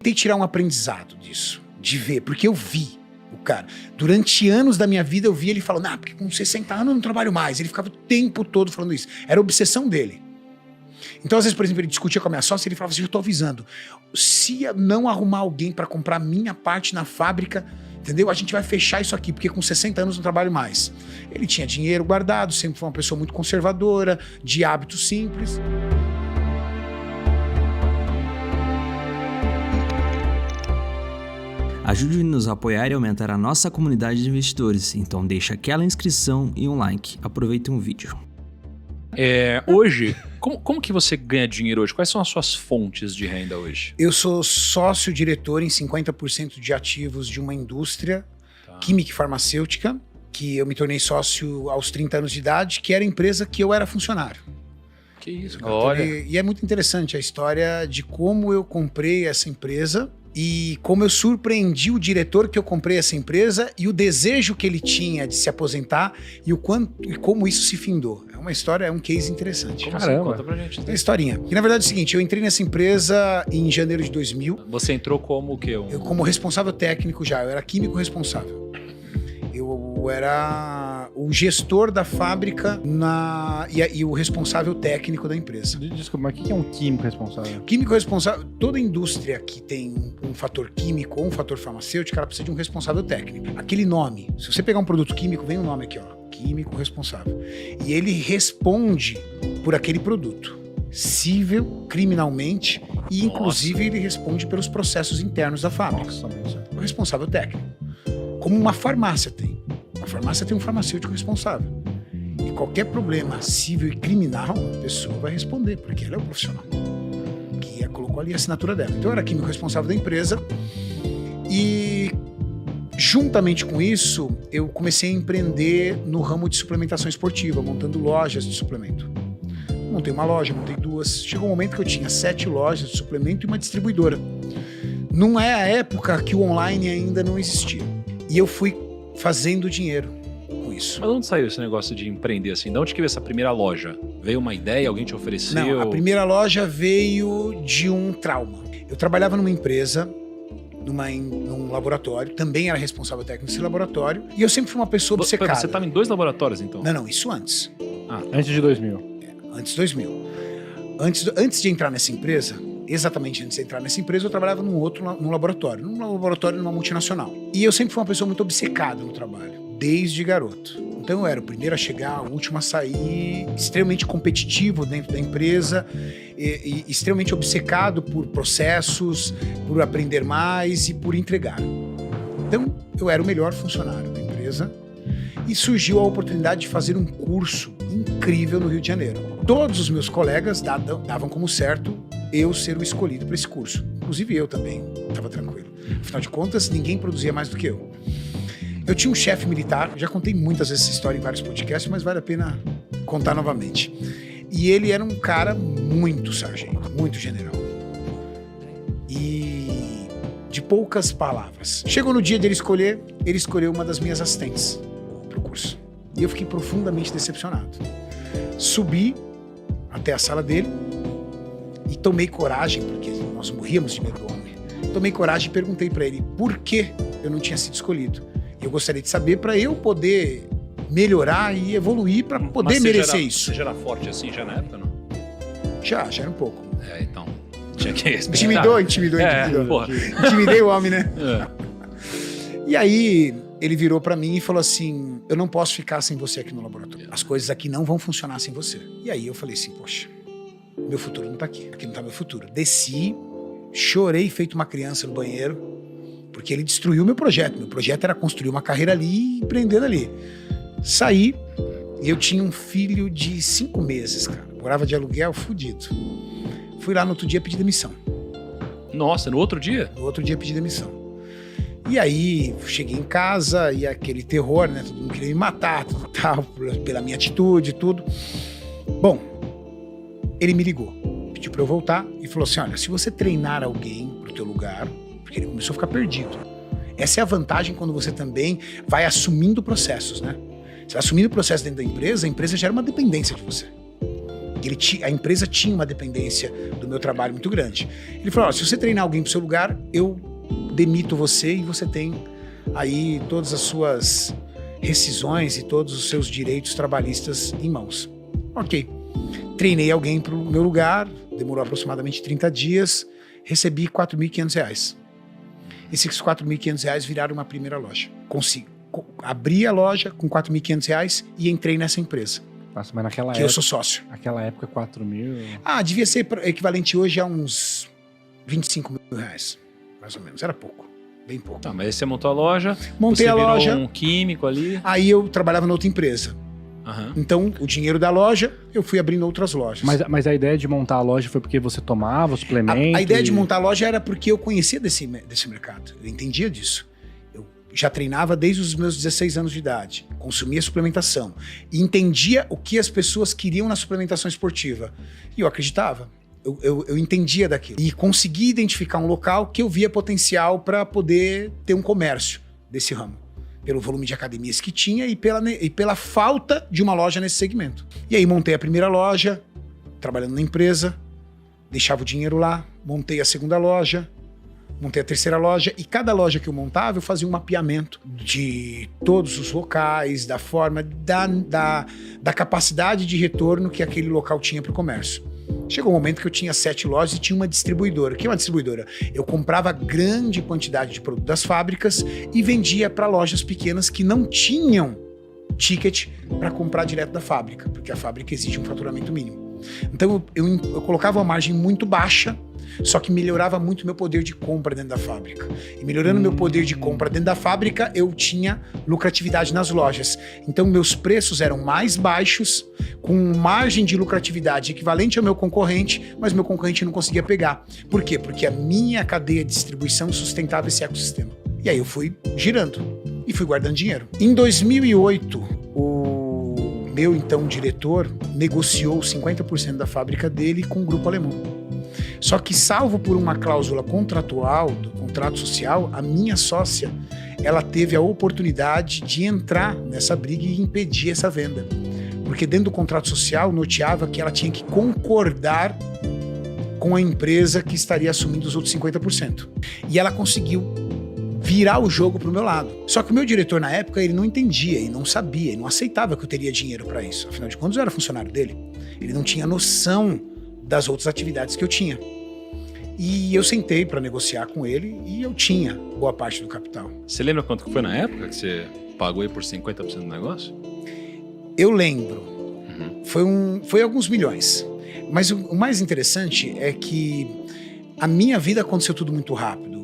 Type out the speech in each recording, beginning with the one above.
tentei tirar um aprendizado disso, de ver, porque eu vi o cara. Durante anos da minha vida eu vi ele falando, porque com 60 anos eu não trabalho mais. Ele ficava o tempo todo falando isso. Era a obsessão dele. Então, às vezes, por exemplo, ele discutia com a minha sócia e ele falava assim, eu tô avisando, se eu não arrumar alguém para comprar minha parte na fábrica, entendeu? A gente vai fechar isso aqui, porque com 60 anos eu não trabalho mais. Ele tinha dinheiro guardado, sempre foi uma pessoa muito conservadora, de hábitos simples. Ajude-nos a apoiar e aumentar a nossa comunidade de investidores. Então deixa aquela inscrição e um like. Aproveitem o vídeo. Hoje, como que você ganha dinheiro hoje? Quais são as suas fontes de renda hoje? Eu sou sócio-diretor em 50% de ativos de uma indústria química e farmacêutica, que eu me tornei sócio aos 30 anos de idade, que era a empresa que eu era funcionário. Que isso, cara. Olha. E é muito interessante a história de como eu comprei essa empresa e como eu surpreendi o diretor que eu comprei essa empresa e o desejo que ele tinha de se aposentar e como isso se findou. É uma história, é um case interessante. Caramba. Conta pra gente. É uma historinha. E na verdade é o seguinte, eu entrei nessa empresa em janeiro de 2000. Você entrou como o quê? Eu como responsável técnico já, eu era químico responsável. Eu era o gestor da fábrica e o responsável técnico da empresa. Desculpa, mas o que é um químico responsável? Químico responsável, toda indústria que tem um fator químico ou um fator farmacêutico, ela precisa de um responsável técnico. Aquele nome, se você pegar um produto químico, vem o nome aqui, ó, químico responsável. E ele responde por aquele produto, civil, criminalmente, e inclusive ele responde pelos processos internos da fábrica. O responsável técnico. Como uma farmácia tem. A farmácia tem um farmacêutico responsável. E qualquer problema civil e criminal, a pessoa vai responder, porque ela é o profissional. Que colocou ali a assinatura dela. Então eu era químico responsável da empresa e, juntamente com isso, eu comecei a empreender no ramo de suplementação esportiva, montando lojas de suplemento. Montei uma loja, montei duas. Chegou um momento que eu tinha 7 lojas de suplemento e uma distribuidora. Não é a época que o online ainda não existia. E eu fui fazendo dinheiro com isso. Mas onde saiu esse negócio de empreender assim? De onde que veio essa primeira loja? Veio uma ideia? Alguém te ofereceu? Não, a primeira loja veio de um trauma. Eu trabalhava numa empresa, num laboratório, também era responsável técnico desse laboratório, e eu sempre fui uma pessoa obcecada. Você estava em 2 laboratórios, então? Não, isso antes. Antes de 2000. Antes de 2000. Antes de entrar nessa empresa, exatamente antes de entrar nessa empresa, eu trabalhava num laboratório numa multinacional. E eu sempre fui uma pessoa muito obcecada no trabalho, desde garoto. Então eu era o primeiro a chegar, o último a sair, extremamente competitivo dentro da empresa, e extremamente obcecado por processos, por aprender mais e por entregar. Então eu era o melhor funcionário da empresa e surgiu a oportunidade de fazer um curso incrível no Rio de Janeiro. Todos os meus colegas davam como certo eu ser o escolhido para esse curso. Inclusive eu também estava tranquilo. Afinal de contas, ninguém produzia mais do que eu. Eu tinha um chefe militar, já contei muitas vezes essa história em vários podcasts, mas vale a pena contar novamente. E ele era um cara muito sargento, muito general. E de poucas palavras. Chegou no dia de ele escolheu uma das minhas assistentes para o curso. E eu fiquei profundamente decepcionado. Subi até a sala dele e tomei coragem, porque nós morríamos de medo do homem. Tomei coragem e perguntei para ele por que eu não tinha sido escolhido. Eu gostaria de saber para eu poder melhorar e evoluir para poder merecer isso. Você já era forte assim já na época, não? Já era um pouco. Então. Tinha que Intimidou. Intimidei o homem, né? E aí ele virou para mim e falou assim: eu não posso ficar sem você aqui no laboratório. As coisas aqui não vão funcionar sem você. E aí eu falei assim, poxa, meu futuro não tá aqui. Aqui não tá meu futuro. Desci, chorei feito uma criança no banheiro, porque ele destruiu meu projeto. Meu projeto era construir uma carreira ali e empreender ali. Saí e eu tinha um filho de 5 meses, cara. Morava de aluguel, fudido. Fui lá no outro dia pedir demissão. Nossa, no outro dia? No outro dia pedi demissão. E aí, cheguei em casa e aquele terror, né? Todo mundo queria me matar, tudo tal, pela minha atitude e tudo. Bom, ele me ligou, pediu pra eu voltar e falou assim, olha, se você treinar alguém pro teu lugar, porque ele começou a ficar perdido. Essa é a vantagem quando você também vai assumindo processos, né? Você vai assumindo o processo dentro da empresa, a empresa gera uma dependência de você. A empresa tinha uma dependência do meu trabalho muito grande. Ele falou, se você treinar alguém pro seu lugar, eu demito você e você tem aí todas as suas rescisões e todos os seus direitos trabalhistas em mãos. Ok. Treinei alguém pro meu lugar, demorou aproximadamente 30 dias, recebi R$ 4.500. Esses R$ 4.500 viraram uma primeira loja. Abri a loja com R$ 4.500 e entrei nessa empresa. Nossa, mas naquela que época... eu sou sócio. Naquela época, 4 mil... Devia ser equivalente hoje a uns R$25 mil, mais ou menos. Era pouco, bem pouco. Tá, mas aí você montou a loja, Montei você a virou loja. um químico ali. Aí eu trabalhava na outra empresa. Aham. Então, o dinheiro da loja, eu fui abrindo outras lojas. Mas a ideia de montar a loja foi porque você tomava suplemento? A ideia de montar a loja era porque eu conhecia desse mercado. Eu entendia disso. Eu já treinava desde os meus 16 anos de idade. Consumia suplementação. E entendia o que as pessoas queriam na suplementação esportiva. E eu acreditava. Eu entendia daquilo. E consegui identificar um local que eu via potencial para poder ter um comércio desse ramo. Pelo volume de academias que tinha e pela falta de uma loja nesse segmento. E aí montei a primeira loja, trabalhando na empresa, deixava o dinheiro lá, montei a segunda loja, montei a terceira loja, e cada loja que eu montava, eu fazia um mapeamento de todos os locais, da forma, da capacidade de retorno que aquele local tinha para o comércio. Chegou um momento que eu tinha 7 lojas e tinha uma distribuidora. O que é uma distribuidora? Eu comprava grande quantidade de produto das fábricas e vendia para lojas pequenas que não tinham ticket para comprar direto da fábrica, porque a fábrica exige um faturamento mínimo. Então eu colocava uma margem muito baixa, só que melhorava muito meu poder de compra dentro da fábrica. E melhorando meu poder de compra dentro da fábrica, eu tinha lucratividade nas lojas. Então meus preços eram mais baixos, com margem de lucratividade equivalente ao meu concorrente, mas meu concorrente não conseguia pegar. Por quê? Porque a minha cadeia de distribuição sustentava esse ecossistema. E aí eu fui girando e fui guardando dinheiro. Em 2008, o meu então diretor negociou 50% da fábrica dele com o grupo alemão. Só que, salvo por uma cláusula contratual, do contrato social, a minha sócia, ela teve a oportunidade de entrar nessa briga e impedir essa venda. Porque dentro do contrato social, noteava que ela tinha que concordar com a empresa que estaria assumindo os outros 50%. E ela conseguiu virar o jogo pro meu lado. Só que o meu diretor, na época, ele não entendia, e não sabia, e não aceitava que eu teria dinheiro para isso. Afinal de contas, eu era funcionário dele. Ele não tinha noção das outras atividades que eu tinha. E eu sentei para negociar com ele e eu tinha boa parte do capital. Você lembra quanto que foi na época que você pagou aí por 50% do negócio? Eu lembro. Foi alguns milhões. Mas o mais interessante é que a minha vida aconteceu tudo muito rápido.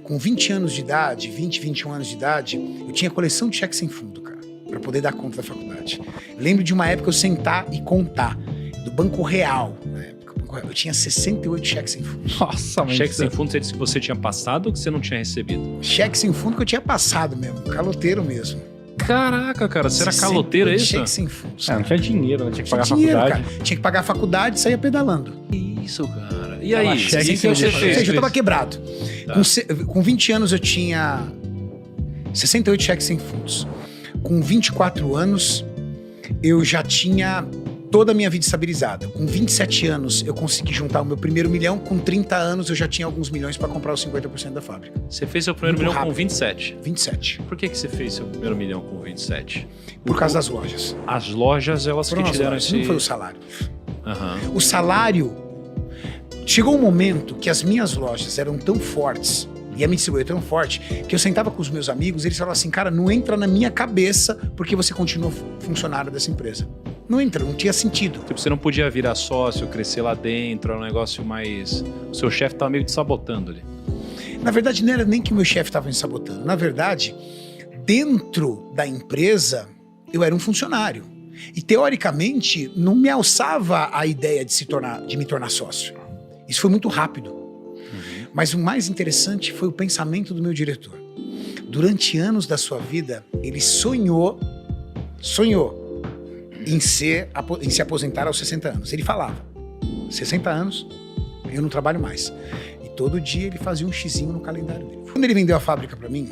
Com 20 anos de idade, 21 anos de idade, eu tinha coleção de cheques sem fundo, cara, para poder dar conta da faculdade. Lembro de uma época eu sentar e contar, do Banco Real, na época. Eu tinha 68 cheques sem fundo. Nossa, mas... Cheque sem fundo, você disse que você tinha passado ou que você não tinha recebido? Cheque sem fundo que eu tinha passado mesmo, caloteiro mesmo. Caraca, cara, você era caloteiro, é isso? Cheque sem fundos. não tinha dinheiro, né? Tinha que pagar a dinheiro, faculdade. cara. Tinha que pagar a faculdade e saía pedalando. Isso, cara. E Tava aí, cheque o que sem você fundo. Ou fez? seja, eu tava quebrado. Tá. Com 20 anos eu tinha 68 cheques sem fundos. Com 24 anos eu já tinha toda a minha vida estabilizada. Com 27 anos eu consegui juntar o meu primeiro milhão. Com 30 anos eu já tinha alguns milhões para comprar os 50% da fábrica. Você fez seu primeiro Muito milhão com rápido. 27. 27. Por que você fez seu primeiro milhão com 27? Por causa das lojas. As lojas, elas Foram que as te deram lojas, esse... não foi o salário. Aham. O salário... Chegou um momento que as minhas lojas eram tão fortes e a minha distribuidora tão forte que eu sentava com os meus amigos e eles falavam assim, cara, não entra na minha cabeça porque você continua funcionário dessa empresa. Não entra, não tinha sentido. Tipo, você não podia virar sócio, crescer lá dentro, era um negócio mais... O seu chefe tava meio te sabotando ali. Na verdade, não era nem que o meu chefe estava me sabotando. Na verdade, dentro da empresa, eu era um funcionário. E, teoricamente, não me alçava a ideia de me tornar sócio. Isso foi muito rápido. Mas o mais interessante foi o pensamento do meu diretor. Durante anos da sua vida, ele sonhou em se aposentar aos 60 anos. Ele falava, 60 anos, eu não trabalho mais. E todo dia ele fazia um xizinho no calendário dele. Quando ele vendeu a fábrica para mim,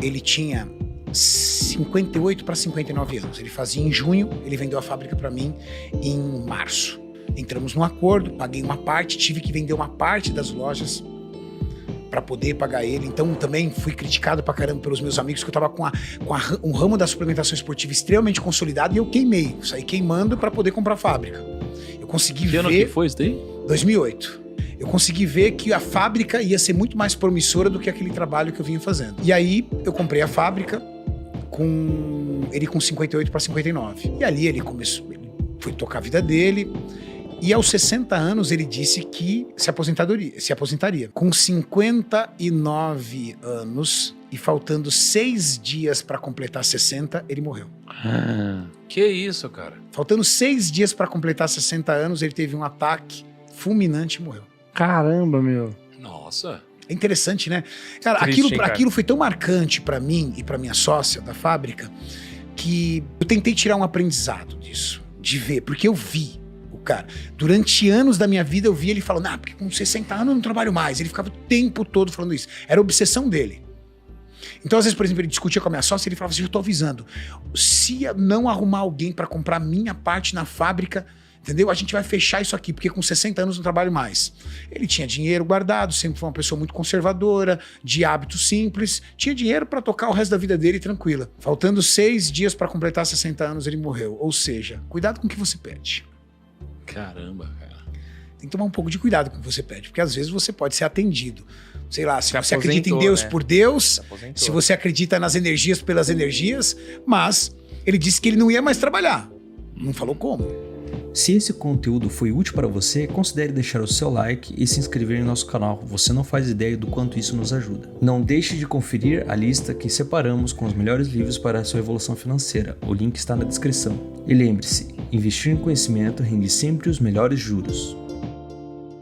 ele tinha 58 para 59 anos. Ele fazia em junho, ele vendeu a fábrica para mim em março. Entramos num acordo, paguei uma parte, tive que vender uma parte das lojas para poder pagar ele. Então também fui criticado pra caramba pelos meus amigos que eu tava com um ramo da suplementação esportiva extremamente consolidado e eu queimei. Eu saí queimando para poder comprar a fábrica. Eu consegui ver... Que ano que foi isso daí? 2008. Eu consegui ver que a fábrica ia ser muito mais promissora do que aquele trabalho que eu vinha fazendo. E aí eu comprei a fábrica ele com 58 para 59. E ali ele foi tocar a vida dele. E aos 60 anos ele disse que se aposentaria. Com 59 anos e faltando 6 dias para completar 60, ele morreu. Que isso, cara? Faltando 6 dias para completar 60 anos, ele teve um ataque fulminante e morreu. Caramba, meu. Nossa. É interessante, né? Cara, Triste, aquilo foi tão marcante para mim e para minha sócia da fábrica que eu tentei tirar um aprendizado disso, de ver, porque eu vi. Cara, durante anos da minha vida eu vi ele falando, porque com 60 anos eu não trabalho mais. Ele ficava o tempo todo falando isso. Era a obsessão dele. Então, às vezes, por exemplo, ele discutia com a minha sócia e ele falava assim, eu tô avisando, se eu não arrumar alguém para comprar minha parte na fábrica, entendeu? A gente vai fechar isso aqui, porque com 60 anos eu não trabalho mais. Ele tinha dinheiro guardado, sempre foi uma pessoa muito conservadora, de hábitos simples, tinha dinheiro para tocar o resto da vida dele tranquila. Faltando 6 dias para completar 60 anos, ele morreu. Ou seja, cuidado com o que você pede. Caramba, cara. Tem que tomar um pouco de cuidado com o que você pede, porque às vezes você pode ser atendido. Sei lá, se você aposentou, acredita em Deus, né? por Deus, aposentou. se você acredita nas energias pelas energias, mas ele disse que ele não ia mais trabalhar. Não falou como. Se esse conteúdo foi útil para você, considere deixar o seu like e se inscrever em nosso canal. Você não faz ideia do quanto isso nos ajuda. Não deixe de conferir a lista que separamos com os melhores livros para a sua evolução financeira. O link está na descrição. E lembre-se, investir em conhecimento rende sempre os melhores juros.